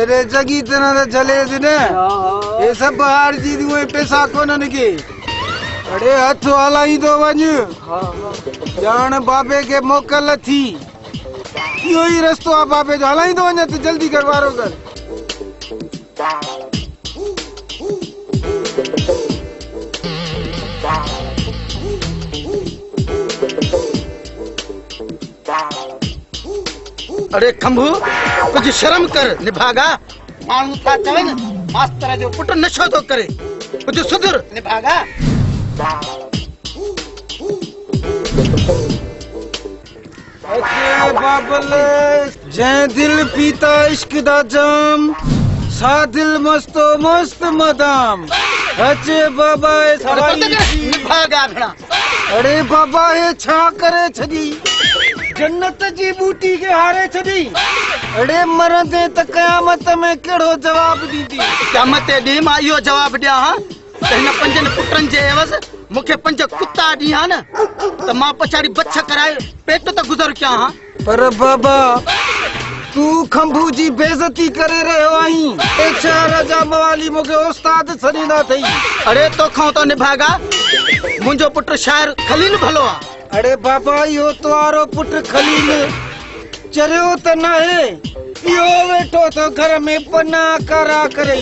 अरे जगी तरह चले ने ये सब बाहर जी दुए पैसा कोन के अरे हथ हलाई तो वञ जान बाबे के मोकल थी यो ही रस्तो आ बाबे जो हलाई तो वञ तो जल्दी कर वारो कर अरे खंभू कुछ शर्म कर निभागा मानू था चवन मास्टर जो पुट नशो तो करे कुछ सुधर निभागा अचे बाबल जै दिल पीता इश्क दा जाम सा दिल मस्तो मस्त मदाम अचे बाबा निभागा भेड़ा अरे बाबा ये छा करे छदी जन्नत जी बूटी के हारे छदी अरे मरंदे त कयामत में केड़ो जवाब दीदी कयामत दी मा यो जवाब दिया हां इन पंजन पुटन जे एवस मुखे पंज कुत्ता दिया न त मा पछाड़ी बच्चा कराए पेट त गुजर क्या हां पर बाबा तू खंभू जी बेइज्जती करे रहो आई अच्छा राजा मवाली मुखे उस्ताद सनीदा थई अरे तो खाओ तो निभागा मुंजो पुट शायर खलील भलो आ अरे बाबा यो तुम्हारो पुट खलील चरियो त न है यो वेठो तो घर में पना करा करे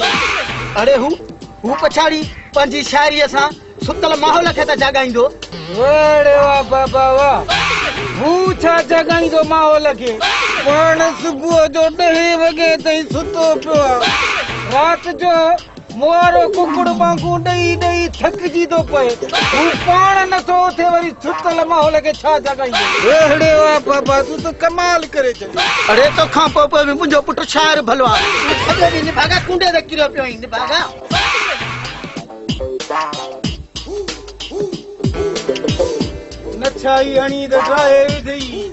अरे हूं पछाड़ी पंजी शायरी सा सुतल माहौल के त जागाइंदो अरे वाह बाबा वाह हूं छा जगाइंदो माहौल के पण सुबह जो 10 वगे तई सुतो पियो रात जो मोरो कुकड़ वांगू डई डई थकजी तो पे हूं पाण न तो थे वरी सुतल माहौल के छा जगाइंदो अरे वाह बाबा तू तो कमाल करे चली अरे तो खां पो मुंजो पुट शायर भलो आ खबर नी भागा कुंडे दे किरो पियो नी भागा नछाई हणी द जाए थई